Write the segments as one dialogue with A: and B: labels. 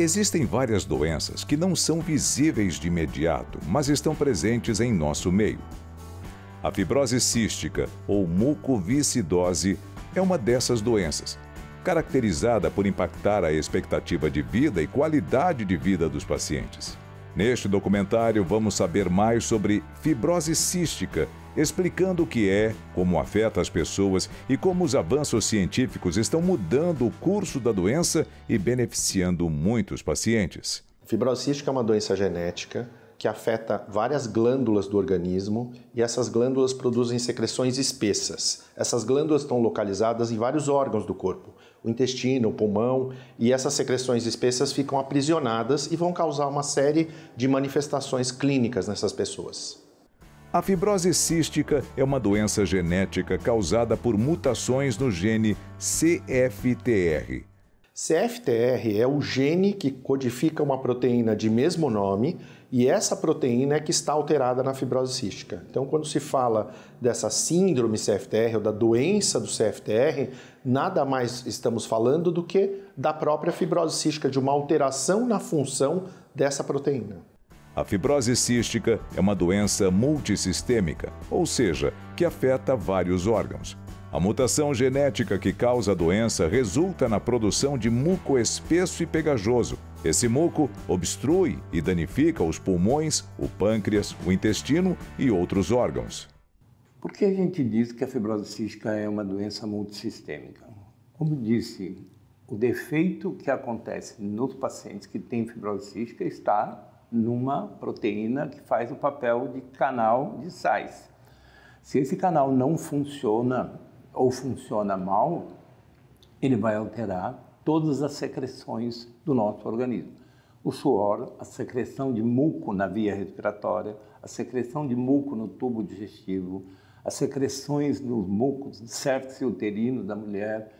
A: Existem várias doenças que não são visíveis de imediato, mas estão presentes em nosso meio. A fibrose cística, ou mucoviscidose, é uma dessas doenças, caracterizada por impactar a expectativa de vida e qualidade de vida dos pacientes. Neste documentário, vamos saber mais sobre fibrose cística, explicando o que é, como afeta as pessoas e como os avanços científicos estão mudando o curso da doença e beneficiando muitos pacientes.
B: Fibrose cística é uma doença genética que afeta várias glândulas do organismo e essas glândulas produzem secreções espessas. Essas glândulas estão localizadas em vários órgãos do corpo, o intestino, o pulmão, e essas secreções espessas ficam aprisionadas e vão causar uma série de manifestações clínicas nessas pessoas.
A: A fibrose cística é uma doença genética causada por mutações no gene CFTR.
B: CFTR é o gene que codifica uma proteína de mesmo nome e essa proteína é que está alterada na fibrose cística. Então, quando se fala dessa síndrome CFTR ou da doença do CFTR, nada mais estamos falando do que da própria fibrose cística, de uma alteração na função dessa proteína.
A: A fibrose cística é uma doença multissistêmica, ou seja, que afeta vários órgãos. A mutação genética que causa a doença resulta na produção de muco espesso e pegajoso. Esse muco obstrui e danifica os pulmões, o pâncreas, o intestino e outros órgãos.
C: Por que a gente diz que a fibrose cística é uma doença multissistêmica? Como disse, o defeito que acontece nos pacientes que têm fibrose cística está numa proteína que faz o papel de canal de sais. Se esse canal não funciona ou funciona mal, ele vai alterar todas as secreções do nosso organismo. O suor, a secreção de muco na via respiratória, a secreção de muco no tubo digestivo, as secreções nos mucos do cérvix uterino da mulher,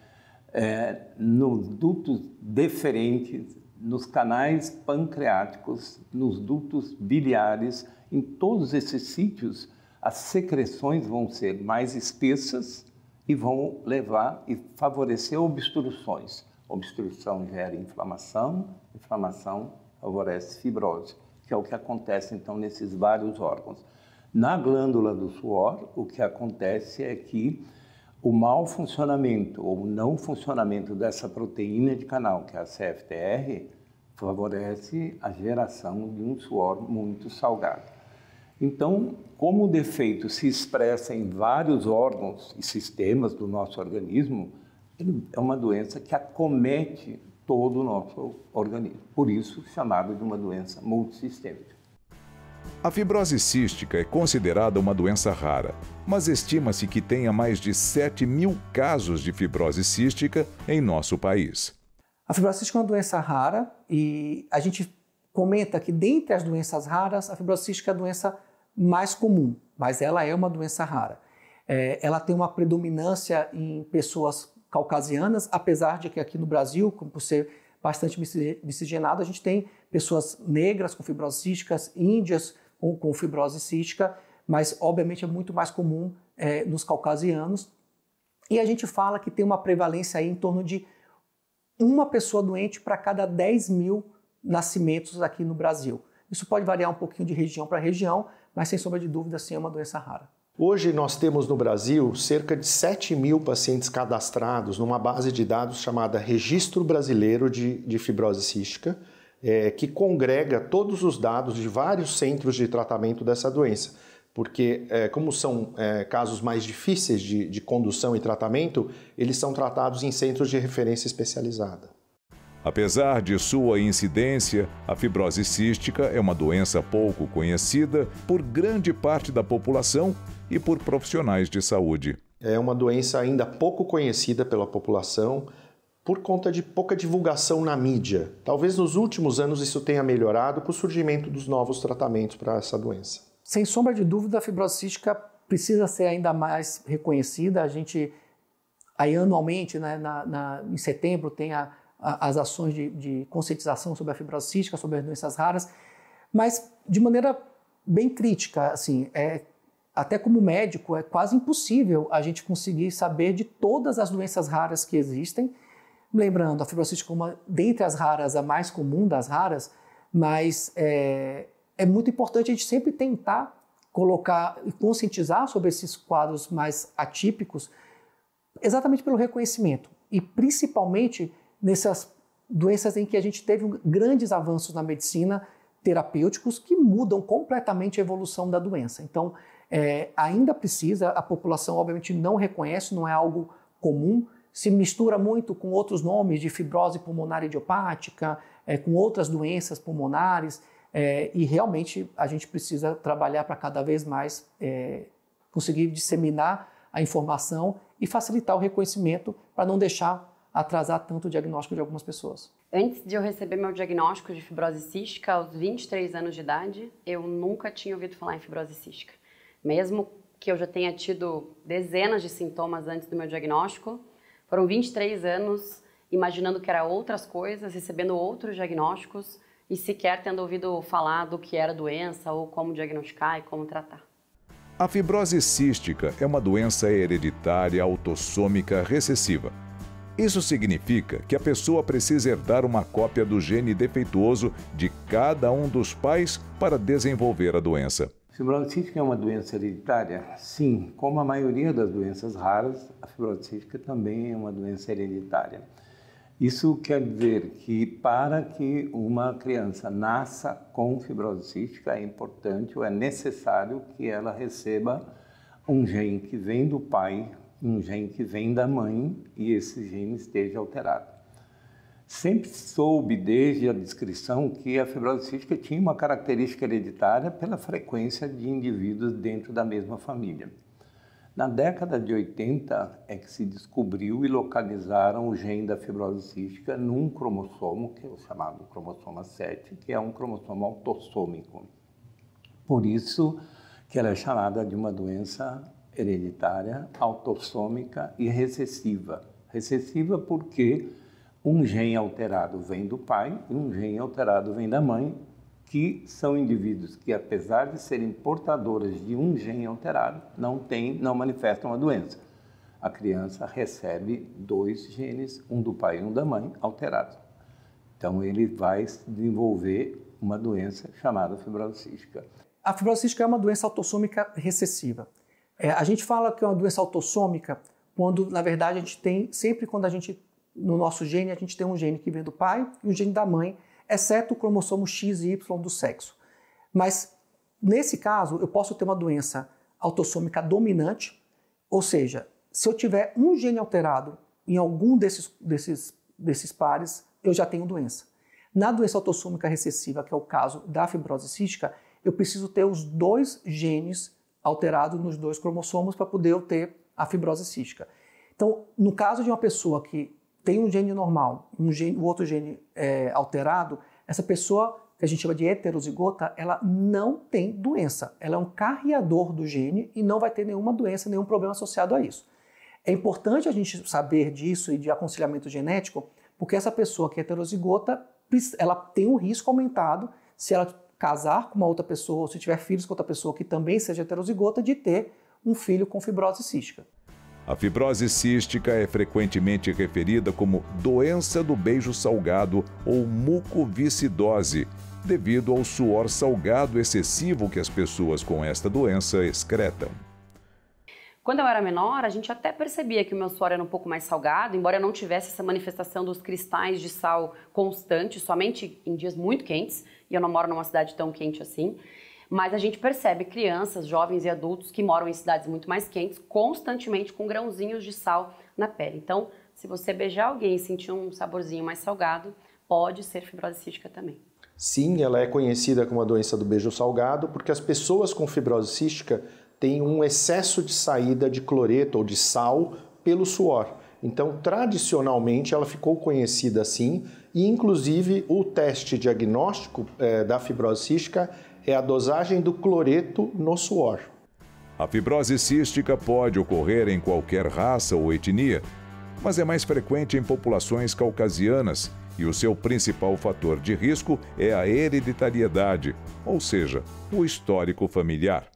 C: nos dutos deferentes, nos canais pancreáticos, nos dutos biliares, em todos esses sítios, as secreções vão ser mais espessas e vão levar e favorecer obstruções. Obstrução gera inflamação, inflamação favorece fibrose, que é o que acontece então nesses vários órgãos. Na glândula do suor, o que acontece é que o mau funcionamento ou não funcionamento dessa proteína de canal, que é a CFTR, favorece a geração de um suor muito salgado. Então, como o defeito se expressa em vários órgãos e sistemas do nosso organismo, ele é uma doença que acomete todo o nosso organismo. Por isso, chamado de uma doença multissistêmica.
A: A fibrose cística é considerada uma doença rara, mas estima-se que tenha mais de 7.000 casos de fibrose cística em nosso país.
D: A fibrose cística é uma doença rara e a gente comenta que dentre as doenças raras, a fibrose cística é a doença mais comum, mas ela é uma doença rara. Ela tem uma predominância em pessoas caucasianas, apesar de que aqui no Brasil, como por ser bastante miscigenado, a gente tem pessoas negras com fibrose cística, índias com fibrose cística, mas obviamente é muito mais comum nos caucasianos. E a gente fala que tem uma prevalência aí em torno de uma pessoa doente para cada 10.000 nascimentos aqui no Brasil. Isso pode variar um pouquinho de região para região, mas sem sombra de dúvida, sim, é uma doença rara.
B: Hoje nós temos no Brasil cerca de 7.000 pacientes cadastrados numa base de dados chamada Registro Brasileiro de Fibrose Cística, que congrega todos os dados de vários centros de tratamento dessa doença. Porque, como são casos mais difíceis de condução e tratamento, eles são tratados em centros de referência especializada.
A: Apesar de sua incidência, a fibrose cística é uma doença pouco conhecida por grande parte da população e por profissionais de saúde.
B: É uma doença ainda pouco conhecida pela população por conta de pouca divulgação na mídia. Talvez nos últimos anos isso tenha melhorado por surgimento dos novos tratamentos para essa doença.
D: Sem sombra de dúvida, a fibrose cística precisa ser ainda mais reconhecida. A gente, aí anualmente, né, em setembro, tem as ações de conscientização sobre a fibrose cística, sobre as doenças raras, mas de maneira bem crítica, assim, até como médico, é quase impossível a gente conseguir saber de todas as doenças raras que existem, lembrando, a fibrose cística é uma, dentre as raras, a mais comum das raras, mas é muito importante a gente sempre tentar colocar e conscientizar sobre esses quadros mais atípicos, exatamente pelo reconhecimento e principalmente nessas doenças em que a gente teve grandes avanços na medicina terapêuticos que mudam completamente a evolução da doença. Então, ainda precisa, a população obviamente não reconhece, não é algo comum, se mistura muito com outros nomes de fibrose pulmonar idiopática, com outras doenças pulmonares, e realmente a gente precisa trabalhar para cada vez mais conseguir disseminar a informação e facilitar o reconhecimento para não deixar atrasar tanto o diagnóstico de algumas pessoas.
E: Antes de eu receber meu diagnóstico de fibrose cística, aos 23 anos de idade, eu nunca tinha ouvido falar em fibrose cística. Mesmo que eu já tenha tido dezenas de sintomas antes do meu diagnóstico, foram 23 anos imaginando que era outras coisas, recebendo outros diagnósticos e sequer tendo ouvido falar do que era doença ou como diagnosticar e como tratar.
A: A fibrose cística é uma doença hereditária autossômica recessiva. Isso significa que a pessoa precisa herdar uma cópia do gene defeituoso de cada um dos pais para desenvolver a doença.
C: Fibrose cística é uma doença hereditária? Sim, como a maioria das doenças raras, a fibrose cística também é uma doença hereditária. Isso quer dizer que para que uma criança nasça com fibrose cística é importante ou é necessário que ela receba um gene que vem do pai, um gene que vem da mãe e esse gene esteja alterado. Sempre soube desde a descrição que a fibrose cística tinha uma característica hereditária pela frequência de indivíduos dentro da mesma família. Na década de 80 é que se descobriu e localizaram o gene da fibrose cística num cromossomo, que é o chamado cromossoma 7, que é um cromossomo autossômico. Por isso que ela é chamada de uma doença hereditária, autossômica e recessiva. Recessiva porque um gene alterado vem do pai e um gene alterado vem da mãe, que são indivíduos que, apesar de serem portadores de um gene alterado, não manifestam a doença. A criança recebe 2 genes, um do pai e um da mãe, alterados. Então, ele vai desenvolver uma doença chamada fibrose cística.
D: A fibrose cística é uma doença autossômica recessiva. A gente fala que é uma doença autossômica quando, na verdade, a gente tem, sempre quando no nosso gene, a gente tem um gene que vem do pai e um gene da mãe, exceto o cromossomo X e Y do sexo. Mas, nesse caso, eu posso ter uma doença autossômica dominante, ou seja, se eu tiver um gene alterado em algum desses pares, eu já tenho doença. Na doença autossômica recessiva, que é o caso da fibrose cística, eu preciso ter os 2 genes alterados nos 2 cromossomos para poder eu ter a fibrose cística. Então, no caso de uma pessoa que tem um gene normal, o outro gene alterado, essa pessoa, que a gente chama de heterozigota, ela não tem doença. Ela é um carreador do gene e não vai ter nenhuma doença, nenhum problema associado a isso. É importante a gente saber disso e de aconselhamento genético, porque essa pessoa que é heterozigota, ela tem um risco aumentado se ela casar com uma outra pessoa, ou se tiver filhos com outra pessoa que também seja heterozigota, de ter um filho com fibrose cística.
A: A fibrose cística é frequentemente referida como doença do beijo salgado ou mucoviscidose, devido ao suor salgado excessivo que as pessoas com esta doença excretam.
E: Quando eu era menor, a gente até percebia que o meu suor era um pouco mais salgado, embora eu não tivesse essa manifestação dos cristais de sal constante, somente em dias muito quentes, e eu não moro numa cidade tão quente assim. Mas a gente percebe crianças, jovens e adultos que moram em cidades muito mais quentes, constantemente com grãozinhos de sal na pele. Então, se você beijar alguém e sentir um saborzinho mais salgado, pode ser fibrose cística também.
B: Sim, ela é conhecida como a doença do beijo salgado porque as pessoas com fibrose cística têm um excesso de saída de cloreto ou de sal pelo suor. Então, tradicionalmente, ela ficou conhecida assim e, inclusive, o teste diagnóstico da fibrose cística é a dosagem do cloreto no suor.
A: A fibrose cística pode ocorrer em qualquer raça ou etnia, mas é mais frequente em populações caucasianas e o seu principal fator de risco é a hereditariedade, ou seja, o histórico familiar.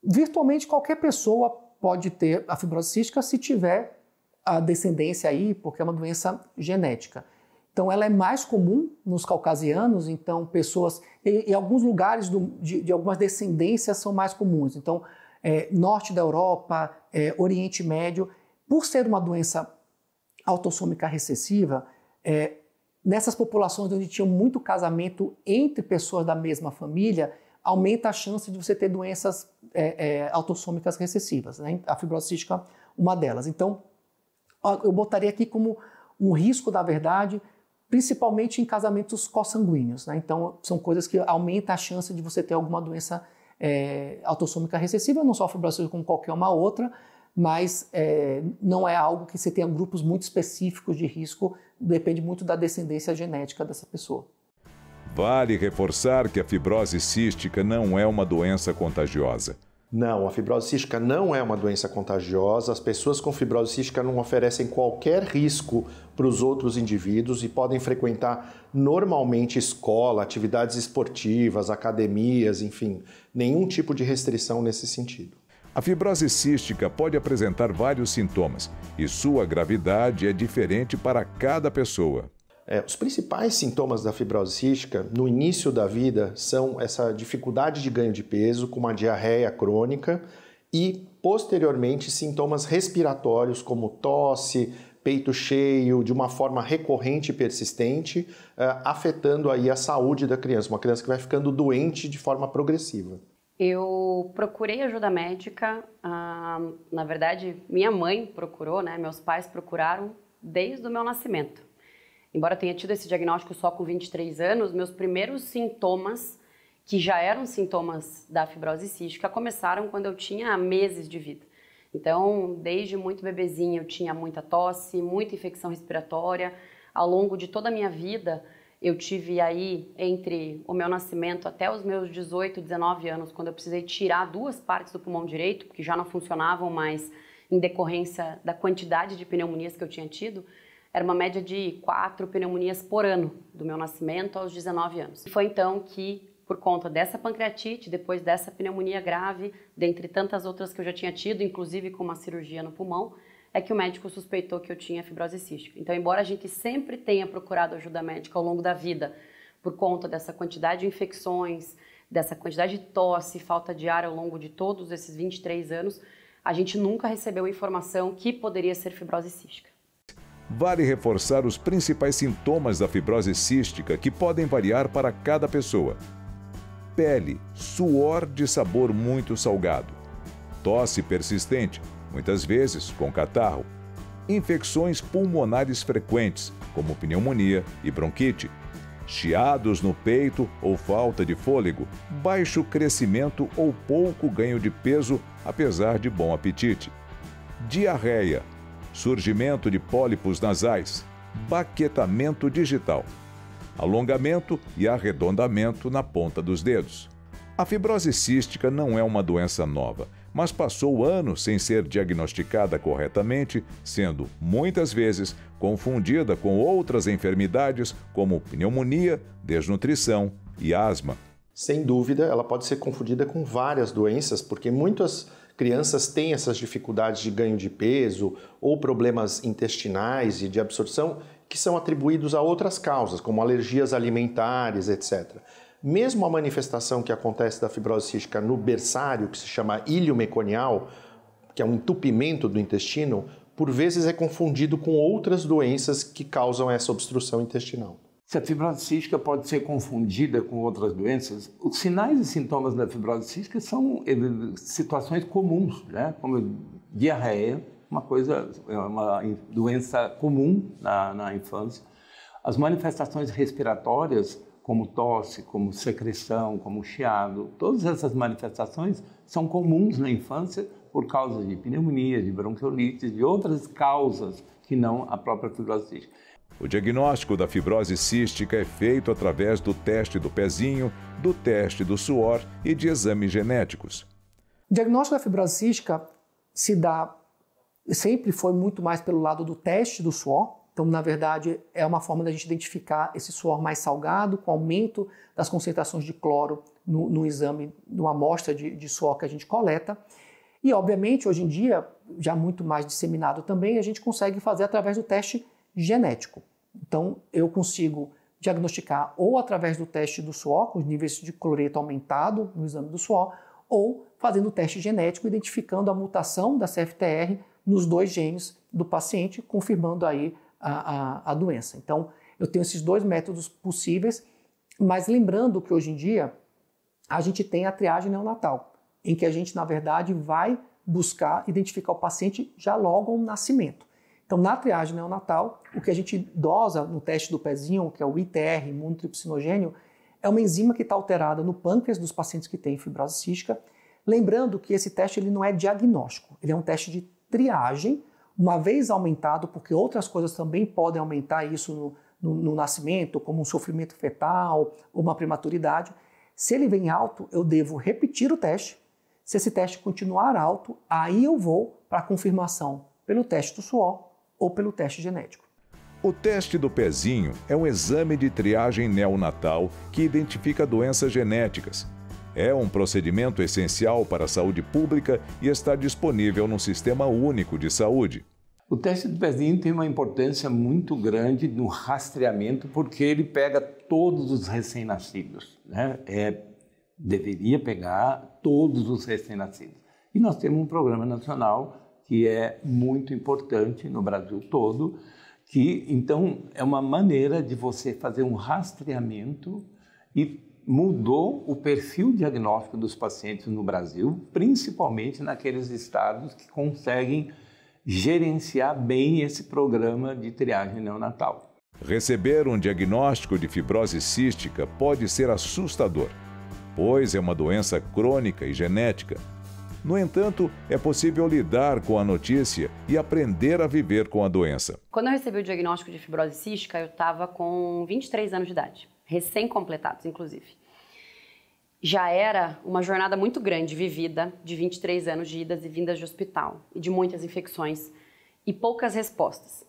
D: Virtualmente qualquer pessoa pode ter a fibrose cística se tiver a descendência aí, porque é uma doença genética. Então, ela é mais comum nos caucasianos, então pessoas, em alguns lugares de algumas descendências são mais comuns. Então, norte da Europa, Oriente Médio, por ser uma doença autossômica recessiva, nessas populações onde tinha muito casamento entre pessoas da mesma família, aumenta a chance de você ter doenças autossômicas recessivas, né? A fibrose cística, uma delas. Então, eu botaria aqui como um risco, na verdade, principalmente em casamentos consanguíneos, né? Então, são coisas que aumentam a chance de você ter alguma doença autossômica recessiva, não só a fibrose cística como qualquer uma outra, mas não é algo que você tenha grupos muito específicos de risco, depende muito da descendência genética dessa pessoa.
A: Vale reforçar que a fibrose cística não é uma doença contagiosa.
B: Não, a fibrose cística não é uma doença contagiosa. As pessoas com fibrose cística não oferecem qualquer risco para os outros indivíduos e podem frequentar normalmente escola, atividades esportivas, academias, enfim, nenhum tipo de restrição nesse sentido.
A: A fibrose cística pode apresentar vários sintomas e sua gravidade é diferente para cada pessoa.
B: Os principais sintomas da fibrose cística no início da vida são essa dificuldade de ganho de peso com uma diarreia crônica e, posteriormente, sintomas respiratórios como tosse, peito cheio, de uma forma recorrente e persistente, afetando aí a saúde da criança, uma criança que vai ficando doente de forma progressiva.
E: Eu procurei ajuda médica, na verdade, minha mãe procurou, né? Meus pais procuraram desde o meu nascimento. Embora eu tenha tido esse diagnóstico só com 23 anos, meus primeiros sintomas, que já eram sintomas da fibrose cística, começaram quando eu tinha meses de vida. Então, desde muito bebezinha, eu tinha muita tosse, muita infecção respiratória. Ao longo de toda a minha vida, eu tive aí, entre o meu nascimento até os meus 18, 19 anos, quando eu precisei tirar 2 partes do pulmão direito, porque já não funcionavam mais em decorrência da quantidade de pneumonias que eu tinha tido, era uma média de 4 pneumonias por ano, do meu nascimento aos 19 anos. E foi então que, por conta dessa pancreatite, depois dessa pneumonia grave, dentre tantas outras que eu já tinha tido, inclusive com uma cirurgia no pulmão, é que o médico suspeitou que eu tinha fibrose cística. Então, embora a gente sempre tenha procurado ajuda médica ao longo da vida, por conta dessa quantidade de infecções, dessa quantidade de tosse, falta de ar ao longo de todos esses 23 anos, a gente nunca recebeu informação que poderia ser fibrose cística.
A: Vale reforçar os principais sintomas da fibrose cística que podem variar para cada pessoa. Pele, suor de sabor muito salgado. Tosse persistente, muitas vezes com catarro. Infecções pulmonares frequentes, como pneumonia e bronquite. Chiados no peito ou falta de fôlego. Baixo crescimento ou pouco ganho de peso, apesar de bom apetite. Diarreia. Surgimento de pólipos nasais, baquetamento digital, alongamento e arredondamento na ponta dos dedos. A fibrose cística não é uma doença nova, mas passou anos sem ser diagnosticada corretamente, sendo, muitas vezes, confundida com outras enfermidades como pneumonia, desnutrição e asma.
B: Sem dúvida, ela pode ser confundida com várias doenças, porque muitas crianças têm essas dificuldades de ganho de peso ou problemas intestinais e de absorção que são atribuídos a outras causas, como alergias alimentares, etc. Mesmo a manifestação que acontece da fibrose cística no berçário, que se chama íleo meconial, que é um entupimento do intestino, por vezes é confundido com outras doenças que causam essa obstrução intestinal.
C: Se a fibrose cística pode ser confundida com outras doenças, os sinais e sintomas da fibrose cística são situações comuns, né? Como diarreia, uma doença comum na infância. As manifestações respiratórias, como tosse, como secreção, como chiado, todas essas manifestações são comuns na infância por causa de pneumonia, de bronquiolite, de outras causas que não a própria fibrose cística.
A: O diagnóstico da fibrose cística é feito através do teste do pezinho, do teste do suor e de exames genéticos.
D: O diagnóstico da fibrose cística sempre foi muito mais pelo lado do teste do suor. Então, na verdade, é uma forma da gente identificar esse suor mais salgado, com aumento das concentrações de cloro no exame, numa amostra de suor que a gente coleta. E, obviamente, hoje em dia, já muito mais disseminado também, a gente consegue fazer através do teste genético. Então, eu consigo diagnosticar ou através do teste do suor, com os níveis de cloreto aumentado no exame do suor, ou fazendo o teste genético, identificando a mutação da CFTR nos 2 genes do paciente, confirmando aí a doença. Então, eu tenho esses 2 métodos possíveis, mas lembrando que hoje em dia a gente tem a triagem neonatal, em que a gente, na verdade, vai buscar identificar o paciente já logo ao nascimento. Então, na triagem neonatal, o que a gente dosa no teste do pezinho, que é o ITR, imunotripsinogênio, é uma enzima que está alterada no pâncreas dos pacientes que têm fibrose cística. Lembrando que esse teste ele não é diagnóstico, ele é um teste de triagem, uma vez aumentado, porque outras coisas também podem aumentar isso no nascimento, como um sofrimento fetal ou uma prematuridade. Se ele vem alto, eu devo repetir o teste. Se esse teste continuar alto, aí eu vou para a confirmação pelo teste do suor ou pelo teste genético.
A: O teste do pezinho é um exame de triagem neonatal que identifica doenças genéticas. É um procedimento essencial para a saúde pública e está disponível no Sistema Único de Saúde.
C: O teste do pezinho tem uma importância muito grande no rastreamento, porque ele pega todos os recém-nascidos, né? Deveria pegar todos os recém-nascidos. E nós temos um programa nacional que é muito importante no Brasil todo, que então é uma maneira de você fazer um rastreamento e mudou o perfil diagnóstico dos pacientes no Brasil, principalmente naqueles estados que conseguem gerenciar bem esse programa de triagem neonatal.
A: Receber um diagnóstico de fibrose cística pode ser assustador, pois é uma doença crônica e genética. No entanto, é possível lidar com a notícia e aprender a viver com a doença.
E: Quando eu recebi o diagnóstico de fibrose cística, eu estava com 23 anos de idade, recém-completados, inclusive. Já era uma jornada muito grande vivida, de 23 anos de idas e vindas de hospital, e de muitas infecções, e poucas respostas.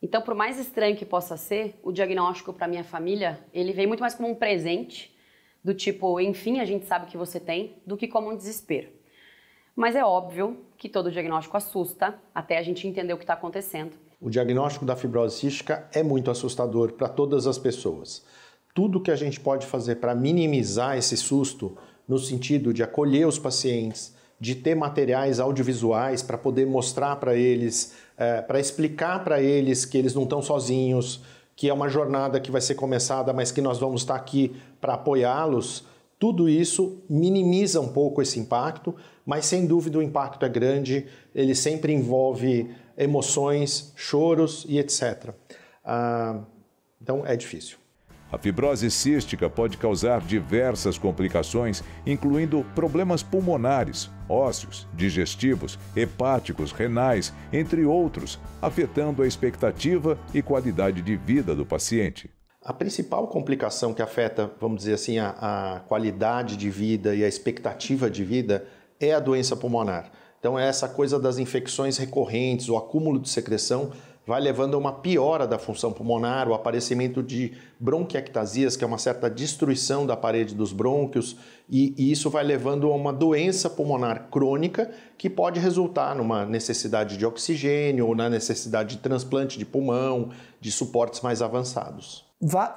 E: Então, por mais estranho que possa ser, o diagnóstico para minha família, ele veio muito mais como um presente, do tipo, enfim, a gente sabe o que você tem, do que como um desespero. Mas é óbvio que todo diagnóstico assusta, até a gente entender o que está acontecendo.
B: O diagnóstico da fibrose cística é muito assustador para todas as pessoas. Tudo que a gente pode fazer para minimizar esse susto, no sentido de acolher os pacientes, de ter materiais audiovisuais para poder mostrar para eles, para explicar para eles que eles não estão sozinhos, que é uma jornada que vai ser começada, mas que nós vamos estar aqui para apoiá-los, tudo isso minimiza um pouco esse impacto, mas sem dúvida o impacto é grande, ele sempre envolve emoções, choros e etc. Então é difícil.
A: A fibrose cística pode causar diversas complicações, incluindo problemas pulmonares, ósseos, digestivos, hepáticos, renais, entre outros, afetando a expectativa e qualidade de vida do paciente.
B: A principal complicação que afeta, vamos dizer assim, a qualidade de vida e a expectativa de vida é a doença pulmonar. Então, essa coisa das infecções recorrentes, o acúmulo de secreção, vai levando a uma piora da função pulmonar, o aparecimento de bronquiectasias, que é uma certa destruição da parede dos brônquios, e isso vai levando a uma doença pulmonar crônica que pode resultar numa necessidade de oxigênio ou na necessidade de transplante de pulmão, de suportes mais avançados.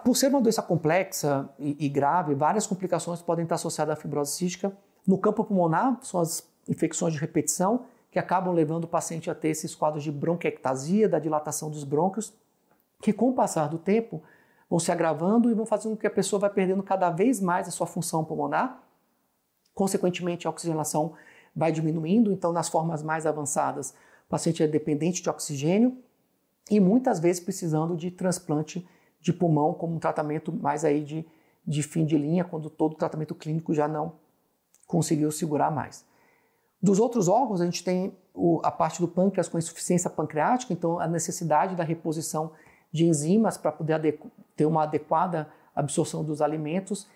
D: Por ser uma doença complexa e grave, várias complicações podem estar associadas à fibrose cística. No campo pulmonar, são as infecções de repetição, que acabam levando o paciente a ter esses quadros de bronquiectasia, da dilatação dos brônquios, que com o passar do tempo vão se agravando e vão fazendo com que a pessoa vai perdendo cada vez mais a sua função pulmonar. Consequentemente, a oxigenação vai diminuindo, então nas formas mais avançadas, o paciente é dependente de oxigênio e muitas vezes precisando de transplante de pulmão como um tratamento mais aí de fim de linha, quando todo o tratamento clínico já não conseguiu segurar mais. Dos outros órgãos, a gente tem a parte do pâncreas com insuficiência pancreática, então a necessidade da reposição de enzimas para poder ter uma adequada absorção dos alimentos.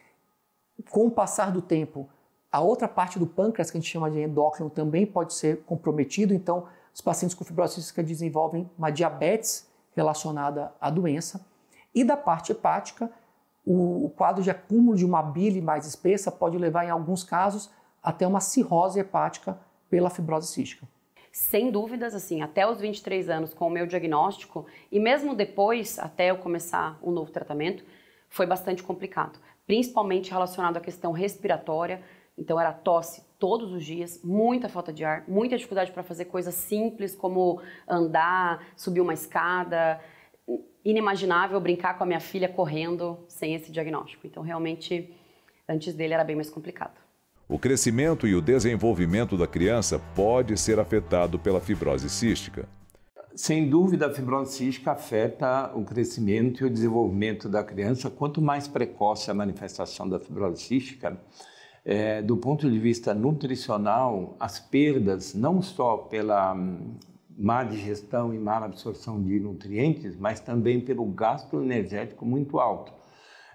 D: Com o passar do tempo, a outra parte do pâncreas, que a gente chama de endócrino, também pode ser comprometido, então os pacientes com fibrose cística desenvolvem uma diabetes relacionada à doença. E da parte hepática, o quadro de acúmulo de uma bile mais espessa pode levar, em alguns casos, até uma cirrose hepática pela fibrose cística.
E: Sem dúvidas, assim, até os 23 anos com o meu diagnóstico e mesmo depois, até eu começar o novo tratamento, foi bastante complicado, principalmente relacionado à questão respiratória. Então era tosse todos os dias, muita falta de ar, muita dificuldade para fazer coisas simples como andar, subir uma escada. Inimaginável brincar com a minha filha correndo sem esse diagnóstico. Então realmente, antes dele era bem mais complicado.
A: O crescimento e o desenvolvimento da criança pode ser afetado pela fibrose cística.
C: Sem dúvida, a fibrose cística afeta o crescimento e o desenvolvimento da criança. Quanto mais precoce a manifestação da fibrose cística, do ponto de vista nutricional, as perdas, não só pela má digestão e má absorção de nutrientes, mas também pelo gasto energético muito alto.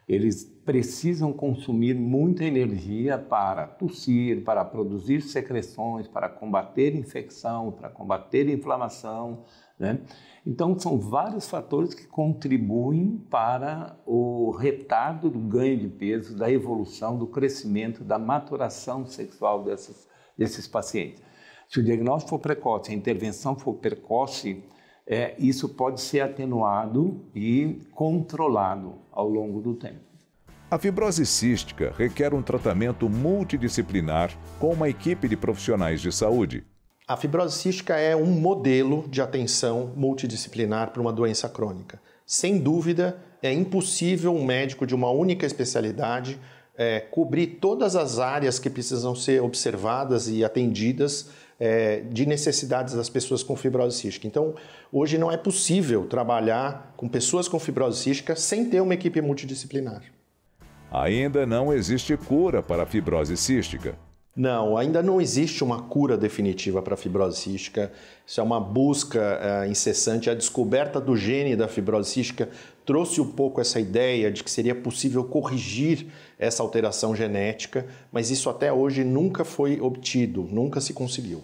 C: Eles precisam consumir muita energia para tossir, para produzir secreções, para combater infecção, para combater inflamação, né? Então, são vários fatores que contribuem para o retardo do ganho de peso, da evolução, do crescimento, da maturação sexual desses pacientes. Se o diagnóstico for precoce, a intervenção for precoce, isso pode ser atenuado e controlado ao longo do tempo.
A: A fibrose cística requer um tratamento multidisciplinar com uma equipe de profissionais de saúde.
B: A fibrose cística é um modelo de atenção multidisciplinar para uma doença crônica. Sem dúvida, é impossível um médico de uma única especialidade cobrir todas as áreas que precisam ser observadas e atendidas de necessidades das pessoas com fibrose cística. Então, hoje não é possível trabalhar com pessoas com fibrose cística sem ter uma equipe multidisciplinar.
A: Ainda não existe cura para a fibrose cística.
B: Não, ainda não existe uma cura definitiva para a fibrose cística. Isso é uma busca incessante. A descoberta do gene da fibrose cística trouxe um pouco essa ideia de que seria possível corrigir essa alteração genética, mas isso até hoje nunca foi obtido, nunca se conseguiu.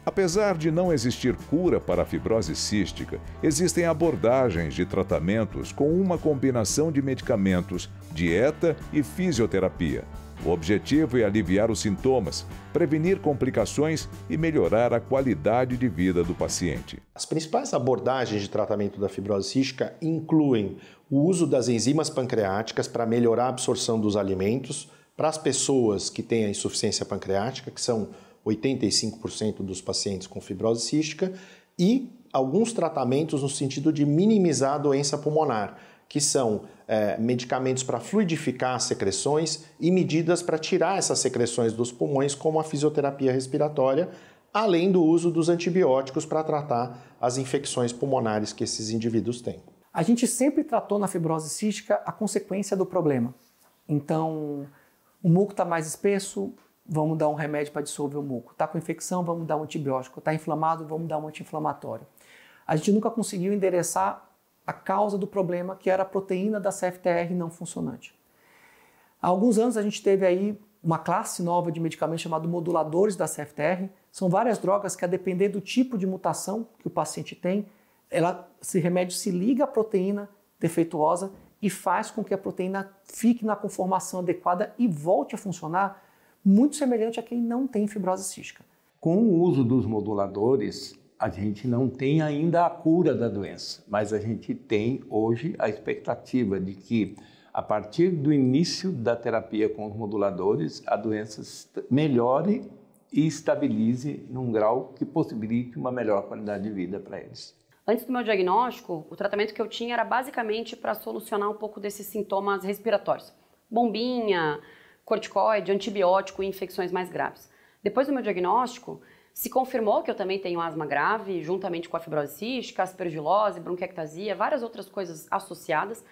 A: Apesar de não existir cura para a fibrose cística, existem abordagens de tratamentos com uma combinação de medicamentos, dieta e fisioterapia. O objetivo é aliviar os sintomas, prevenir complicações e melhorar a qualidade de vida do paciente.
B: As principais abordagens de tratamento da fibrose cística incluem o uso das enzimas pancreáticas para melhorar a absorção dos alimentos para as pessoas que têm a insuficiência pancreática, que são 85% dos pacientes com fibrose cística, e alguns tratamentos no sentido de minimizar a doença pulmonar, que são medicamentos para fluidificar as secreções e medidas para tirar essas secreções dos pulmões, como a fisioterapia respiratória, além do uso dos antibióticos para tratar as infecções pulmonares que esses indivíduos têm.
D: A gente sempre tratou na fibrose cística a consequência do problema. Então, o muco está mais espesso, vamos dar um remédio para dissolver o muco. Está com infecção, vamos dar um antibiótico. Está inflamado, vamos dar um anti-inflamatório. A gente nunca conseguiu endereçar a causa do problema, que era a proteína da CFTR não funcionante. Há alguns anos a gente teve aí uma classe nova de medicamentos chamado moduladores da CFTR. São várias drogas que, a depender do tipo de mutação que o paciente tem, esse remédio se liga à proteína defeituosa e faz com que a proteína fique na conformação adequada e volte a funcionar, muito semelhante a quem não tem fibrose cística.
C: Com o uso dos moduladores, a gente não tem ainda a cura da doença, mas a gente tem hoje a expectativa de que, a partir do início da terapia com os moduladores, a doença melhore e estabilize num grau que possibilite uma melhor qualidade de vida para eles.
E: Antes do meu diagnóstico, o tratamento que eu tinha era basicamente para solucionar um pouco desses sintomas respiratórios. Bombinha, corticoide, antibiótico e infecções mais graves. Depois do meu diagnóstico, se confirmou que eu também tenho asma grave, juntamente com a fibrose cística, aspergilose, bronquiectasia, várias outras coisas associadas,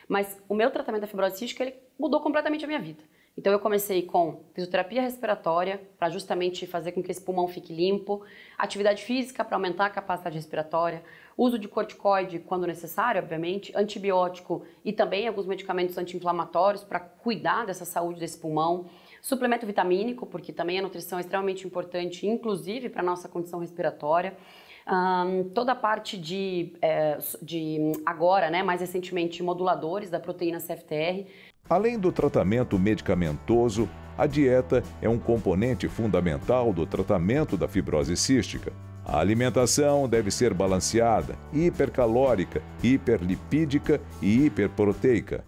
E: mas o meu tratamento da fibrose cística ele mudou completamente a minha vida. Então eu comecei com fisioterapia respiratória, para justamente fazer com que esse pulmão fique limpo, atividade física para aumentar a capacidade respiratória, uso de corticoide quando necessário, obviamente, antibiótico e também alguns medicamentos anti-inflamatórios para cuidar dessa saúde desse pulmão, suplemento vitamínico, porque também a nutrição é extremamente importante, inclusive para a nossa condição respiratória. Toda a parte de agora, né, mais recentemente, moduladores da proteína CFTR.
A: Além do tratamento medicamentoso, a dieta é um componente fundamental do tratamento da fibrose cística. A alimentação deve ser balanceada, hipercalórica, hiperlipídica e hiperproteica.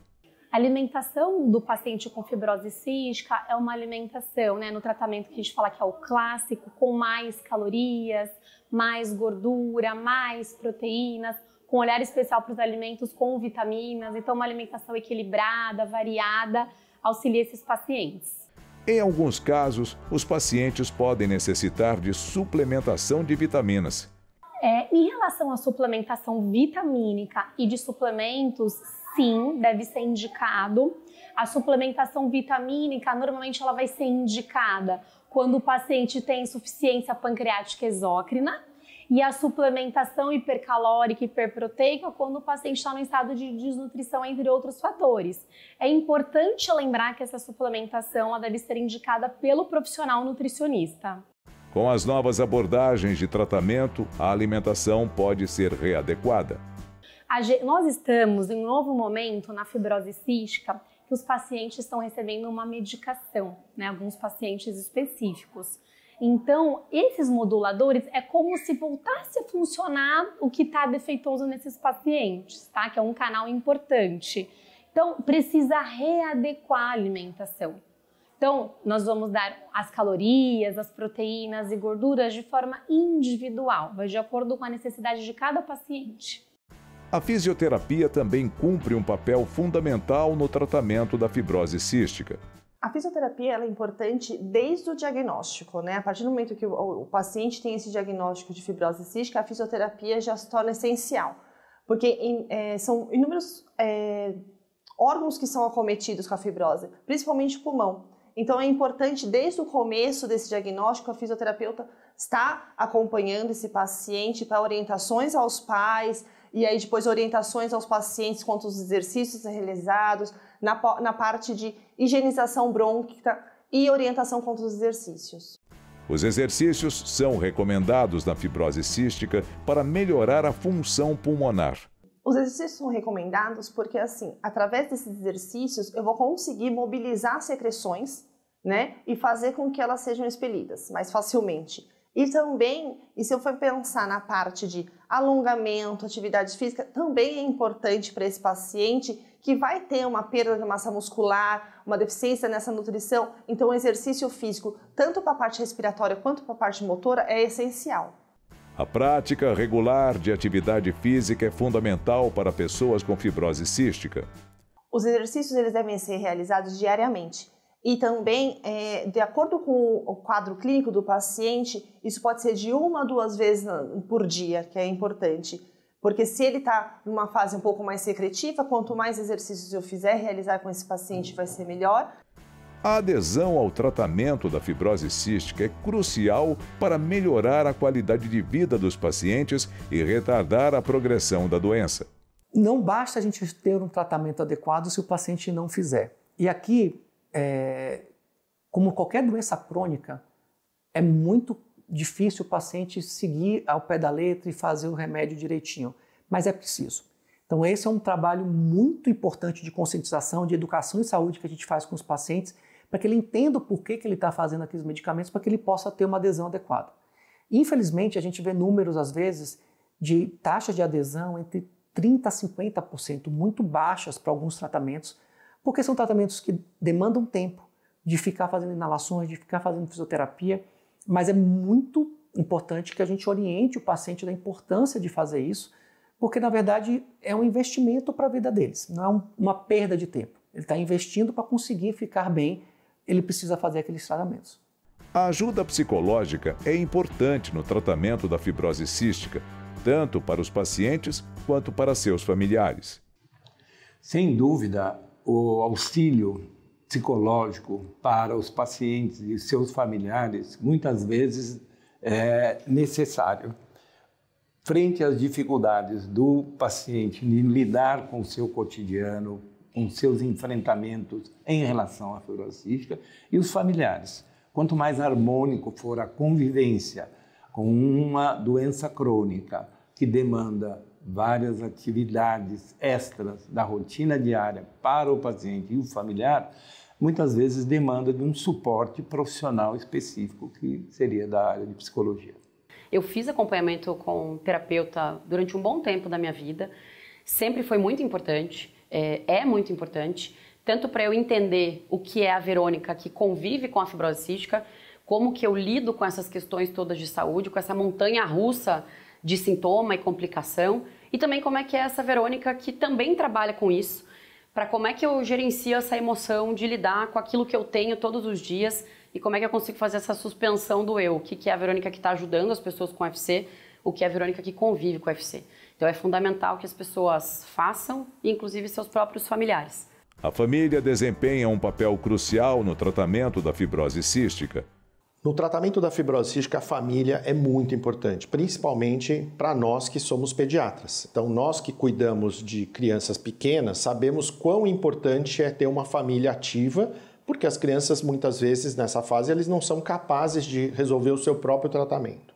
F: A alimentação do paciente com fibrose cística é uma alimentação, no tratamento que a gente fala que é o clássico, com mais calorias, mais gordura, mais proteínas, com olhar especial para os alimentos com vitaminas. Então, uma alimentação equilibrada, variada, auxilia esses pacientes.
A: Em alguns casos, os pacientes podem necessitar de suplementação de vitaminas.
F: Em relação à suplementação vitamínica e de suplementos, sim, deve ser indicado. A suplementação vitamínica, normalmente ela vai ser indicada quando o paciente tem insuficiência pancreática exócrina, e a suplementação hipercalórica e hiperproteica quando o paciente está no estado de desnutrição, entre outros fatores. É importante lembrar que essa suplementação ela deve ser indicada pelo profissional nutricionista.
A: Com as novas abordagens de tratamento, a alimentação pode ser readequada.
F: Nós estamos em um novo momento na fibrose cística que os pacientes estão recebendo uma medicação, alguns pacientes específicos. Então, esses moduladores é como se voltasse a funcionar o que está defeituoso nesses pacientes, tá? Que é um canal importante. Então, precisa readequar a alimentação. Então, nós vamos dar as calorias, as proteínas e gorduras de forma individual, vai de acordo com a necessidade de cada paciente.
A: A fisioterapia também cumpre um papel fundamental no tratamento da fibrose cística.
G: A fisioterapia ela é importante desde o diagnóstico, A partir do momento que o paciente tem esse diagnóstico de fibrose cística, a fisioterapia já se torna essencial, porque são inúmeros órgãos que são acometidos com a fibrose, principalmente o pulmão. Então é importante desde o começo desse diagnóstico a fisioterapeuta estar acompanhando esse paciente para orientações aos pais, e aí depois orientações aos pacientes quanto aos exercícios realizados, na parte de higienização brônquica e orientação quanto aos exercícios.
A: Os exercícios são recomendados na fibrose cística para melhorar a função pulmonar.
G: Os exercícios são recomendados porque, através desses exercícios, eu vou conseguir mobilizar secreções, e fazer com que elas sejam expelidas mais facilmente. E também, e se eu for pensar na parte de alongamento, atividade física, também é importante para esse paciente que vai ter uma perda de massa muscular, uma deficiência nessa nutrição. Então, o exercício físico, tanto para a parte respiratória quanto para a parte motora, é essencial.
A: A prática regular de atividade física é fundamental para pessoas com fibrose cística.
G: Os exercícios eles devem ser realizados diariamente. E também, de acordo com o quadro clínico do paciente, isso pode ser de 1 a 2 vezes por dia, que é importante. Porque se ele está numa fase um pouco mais secretiva, quanto mais exercícios eu fizer realizar com esse paciente, vai ser melhor.
A: A adesão ao tratamento da fibrose cística é crucial para melhorar a qualidade de vida dos pacientes e retardar a progressão da doença.
D: Não basta a gente ter um tratamento adequado se o paciente não fizer. E aqui, como qualquer doença crônica, é muito difícil o paciente seguir ao pé da letra e fazer o remédio direitinho, mas é preciso. Então esse é um trabalho muito importante de conscientização, de educação em saúde que a gente faz com os pacientes, para que ele entenda o porquê que ele está fazendo aqueles medicamentos, para que ele possa ter uma adesão adequada. Infelizmente, a gente vê números, às vezes, de taxas de adesão entre 30% a 50%, muito baixas para alguns tratamentos, porque são tratamentos que demandam tempo de ficar fazendo inalações, de ficar fazendo fisioterapia, mas é muito importante que a gente oriente o paciente da importância de fazer isso, porque, na verdade, é um investimento para a vida deles, não é uma perda de tempo. Ele está investindo para conseguir ficar bem, ele precisa fazer aqueles tratamentos.
A: A ajuda psicológica é importante no tratamento da fibrose cística, tanto para os pacientes quanto para seus familiares.
C: Sem dúvida, o auxílio psicológico para os pacientes e seus familiares muitas vezes é necessário. Frente às dificuldades do paciente em lidar com o seu cotidiano, com seus enfrentamentos em relação à fibrose cística, e os familiares. Quanto mais harmônico for a convivência com uma doença crônica que demanda várias atividades extras da rotina diária para o paciente e o familiar, muitas vezes demanda de um suporte profissional específico, que seria da área de psicologia.
E: Eu fiz acompanhamento com terapeuta durante um bom tempo da minha vida, sempre foi muito importante, é muito importante, tanto para eu entender o que é a Verônica que convive com a fibrose cística, como que eu lido com essas questões todas de saúde, com essa montanha russa de sintoma e complicação, e também como é que é essa Verônica que também trabalha com isso, para como é que eu gerencio essa emoção de lidar com aquilo que eu tenho todos os dias e como é que eu consigo fazer essa suspensão do eu, o que é a Verônica que está ajudando as pessoas com UFC, o que é a Verônica que convive com UFC. Então é fundamental que as pessoas façam, inclusive seus próprios familiares.
A: A família desempenha um papel crucial no tratamento da fibrose cística.
B: No tratamento da fibrose cística, a família é muito importante, principalmente para nós que somos pediatras. Então, nós que cuidamos de crianças pequenas, sabemos quão importante é ter uma família ativa, porque as crianças, muitas vezes, nessa fase, eles não são capazes de resolver o seu próprio tratamento.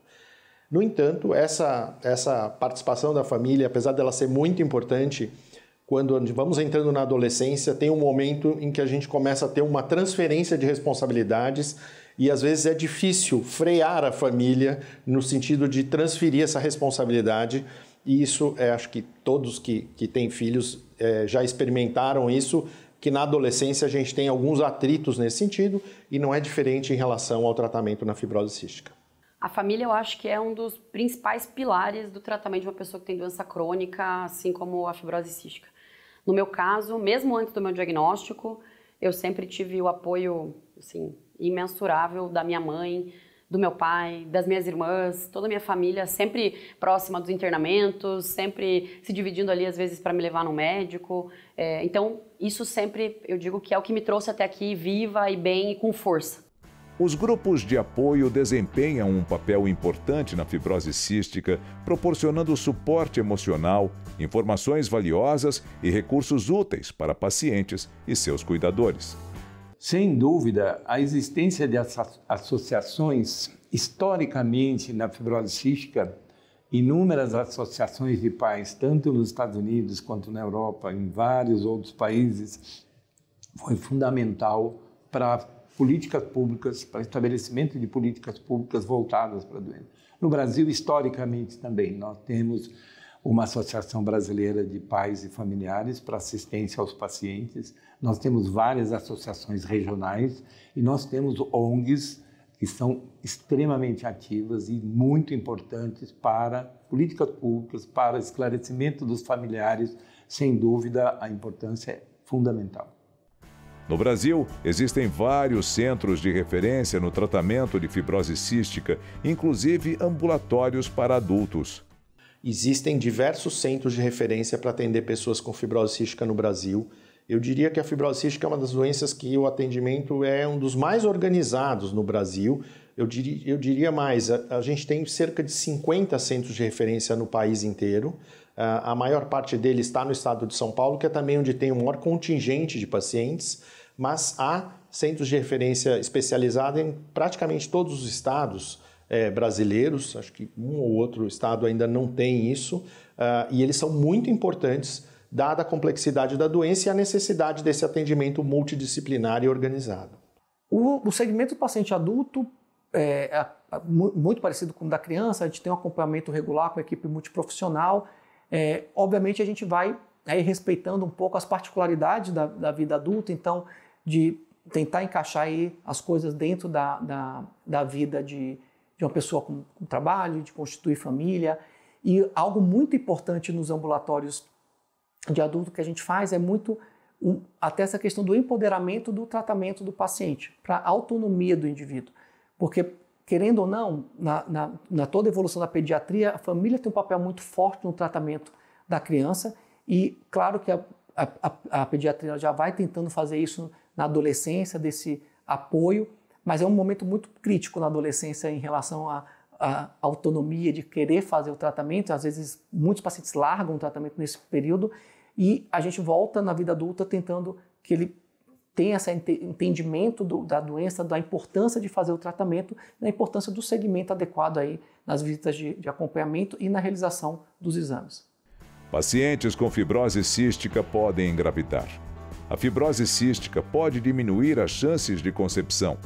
B: No entanto, essa participação da família, apesar dela ser muito importante, quando vamos entrando na adolescência, tem um momento em que a gente começa a ter uma transferência de responsabilidades e às vezes é difícil frear a família no sentido de transferir essa responsabilidade, e isso acho que todos que têm filhos já experimentaram isso, que na adolescência a gente tem alguns atritos nesse sentido e não é diferente em relação ao tratamento na fibrose cística.
E: A família eu acho que é um dos principais pilares do tratamento de uma pessoa que tem doença crônica, assim como a fibrose cística. No meu caso, mesmo antes do meu diagnóstico, eu sempre tive o apoio assim, imensurável da minha mãe, do meu pai, das minhas irmãs, toda a minha família, sempre próxima dos internamentos, sempre se dividindo ali às vezes para me levar no médico. Então, isso sempre, eu digo que é o que me trouxe até aqui viva e bem e com força.
A: Os grupos de apoio desempenham um papel importante na fibrose cística, proporcionando suporte emocional, informações valiosas e recursos úteis para pacientes e seus cuidadores.
C: Sem dúvida, a existência de associações, historicamente na fibrose cística, inúmeras associações de pais, tanto nos Estados Unidos quanto na Europa, em vários outros países, foi fundamental para políticas públicas, para estabelecimento de políticas públicas voltadas para a doença. No Brasil, historicamente também, nós temos uma Associação Brasileira de Pais e Familiares para assistência aos pacientes, nós temos várias associações regionais e nós temos ONGs que são extremamente ativas e muito importantes para políticas públicas, para esclarecimento dos familiares. Sem dúvida, a importância é fundamental.
A: No Brasil, existem vários centros de referência no tratamento de fibrose cística, inclusive ambulatórios para adultos.
B: Existem diversos centros de referência para atender pessoas com fibrose cística no Brasil. Eu diria que a fibrose cística é uma das doenças que o atendimento é um dos mais organizados no Brasil. Eu diria mais, a gente tem cerca de 50 centros de referência no país inteiro. A maior parte deles está no estado de São Paulo, que é também onde tem o maior contingente de pacientes, mas há centros de referência especializados em praticamente todos os estados brasileiros, acho que um ou outro estado ainda não tem isso, e eles são muito importantes, dada a complexidade da doença e a necessidade desse atendimento multidisciplinar e organizado.
D: O segmento do paciente adulto é muito parecido com o da criança, a gente tem um acompanhamento regular com a equipe multiprofissional. Obviamente a gente vai respeitando um pouco as particularidades da vida adulta, então de tentar encaixar aí as coisas dentro da vida de uma pessoa com trabalho, de constituir família. E algo muito importante nos ambulatórios de adulto que a gente faz é muito até essa questão do empoderamento do tratamento do paciente, para a autonomia do indivíduo. Porque, querendo ou não, na toda a evolução da pediatria, a família tem um papel muito forte no tratamento da criança e, claro que a pediatria já vai tentando fazer isso na adolescência, desse apoio, mas é um momento muito crítico na adolescência em relação à autonomia de querer fazer o tratamento. Às vezes, muitos pacientes largam o tratamento nesse período e a gente volta na vida adulta tentando que ele tenha esse entendimento da doença, da importância de fazer o tratamento, da importância do segmento adequado aí nas visitas de acompanhamento e na realização dos exames.
A: Pacientes com fibrose cística podem engravidar. A fibrose cística pode diminuir as chances de concepção,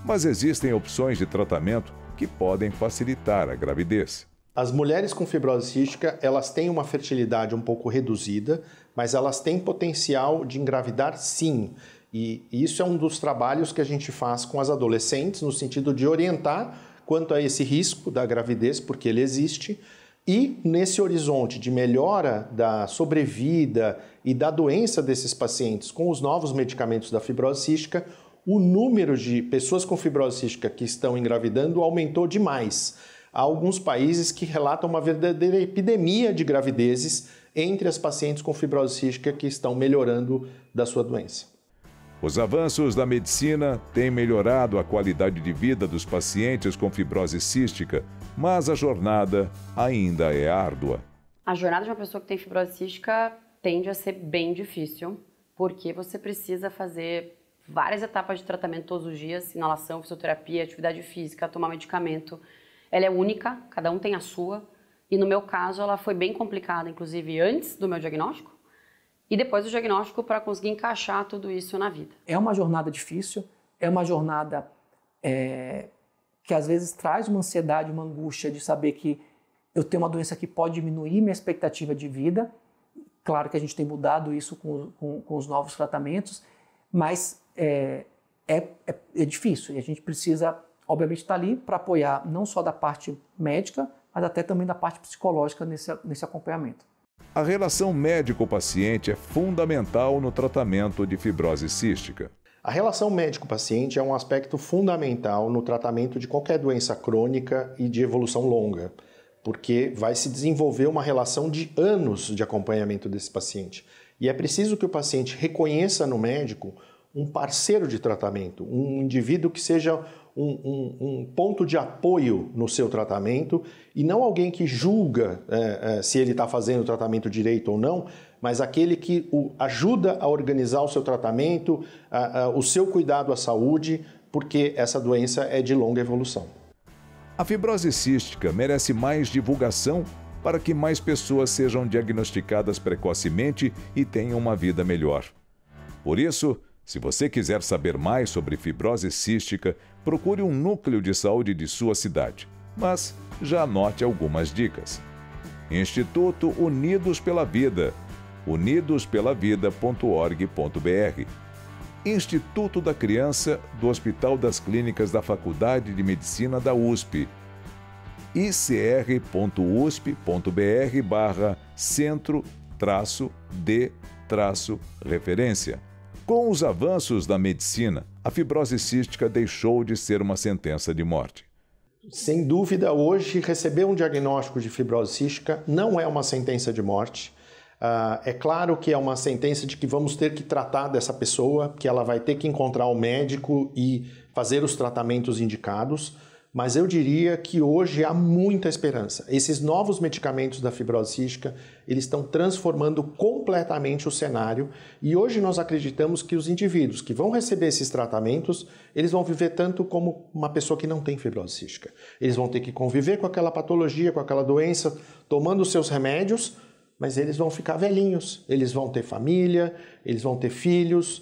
A: mas existem opções de tratamento que podem facilitar a gravidez.
B: As mulheres com fibrose cística, elas têm uma fertilidade um pouco reduzida, mas elas têm potencial de engravidar sim. E isso é um dos trabalhos que a gente faz com as adolescentes, no sentido de orientar quanto a esse risco da gravidez, porque ele existe, e nesse horizonte de melhora da sobrevida e da doença desses pacientes com os novos medicamentos da fibrose cística, o número de pessoas com fibrose cística que estão engravidando aumentou demais. Há alguns países que relatam uma verdadeira epidemia de gravidezes entre as pacientes com fibrose cística que estão melhorando da sua doença.
A: Os avanços da medicina têm melhorado a qualidade de vida dos pacientes com fibrose cística, mas a jornada ainda é árdua.
E: A jornada de uma pessoa que tem fibrose cística tende a ser bem difícil, porque você precisa fazer várias etapas de tratamento todos os dias, inalação, fisioterapia, atividade física, tomar medicamento. Ela é única, cada um tem a sua, e no meu caso ela foi bem complicada, inclusive antes do meu diagnóstico, e depois do diagnóstico para conseguir encaixar tudo isso na vida.
D: É uma jornada difícil, é uma jornada que às vezes traz uma ansiedade, uma angústia de saber que eu tenho uma doença que pode diminuir minha expectativa de vida. Claro que a gente tem mudado isso com os novos tratamentos, mas é difícil e a gente precisa, obviamente, estar ali para apoiar não só da parte médica, mas até também da parte psicológica nesse acompanhamento.
A: A relação médico-paciente é fundamental no tratamento de fibrose cística.
B: A relação médico-paciente é um aspecto fundamental no tratamento de qualquer doença crônica e de evolução longa, porque vai se desenvolver uma relação de anos de acompanhamento desse paciente. E é preciso que o paciente reconheça no médico um parceiro de tratamento, um indivíduo que seja um ponto de apoio no seu tratamento e não alguém que julga se ele está fazendo o tratamento direito ou não, mas aquele que o ajuda a organizar o seu tratamento, o seu cuidado à saúde, porque essa doença é de longa evolução.
A: A fibrose cística merece mais divulgação para que mais pessoas sejam diagnosticadas precocemente e tenham uma vida melhor. Por isso, se você quiser saber mais sobre fibrose cística, procure um núcleo de saúde de sua cidade. Mas já anote algumas dicas. Instituto Unidos pela Vida, unidospelavida.org.br. Instituto da Criança do Hospital das Clínicas da Faculdade de Medicina da USP, icr.usp.br/centro-de-referência. Com os avanços da medicina, a fibrose cística deixou de ser uma sentença de morte.
B: Sem dúvida, hoje, receber um diagnóstico de fibrose cística não é uma sentença de morte. É claro que é uma sentença de que vamos ter que tratar dessa pessoa, que ela vai ter que encontrar o médico e fazer os tratamentos indicados, mas eu diria que hoje há muita esperança. Esses novos medicamentos da fibrose cística, eles estão transformando completamente o cenário e hoje nós acreditamos que os indivíduos que vão receber esses tratamentos, eles vão viver tanto como uma pessoa que não tem fibrose cística. Eles vão ter que conviver com aquela patologia, com aquela doença, tomando os seus remédios, mas eles vão ficar velhinhos, eles vão ter família, eles vão ter filhos.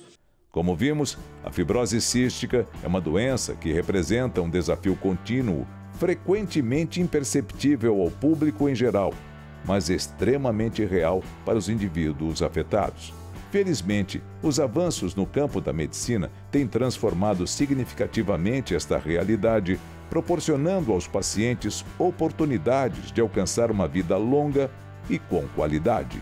A: Como vimos, a fibrose cística é uma doença que representa um desafio contínuo, frequentemente imperceptível ao público em geral, mas extremamente real para os indivíduos afetados. Felizmente, os avanços no campo da medicina têm transformado significativamente esta realidade, proporcionando aos pacientes oportunidades de alcançar uma vida longa e com qualidade.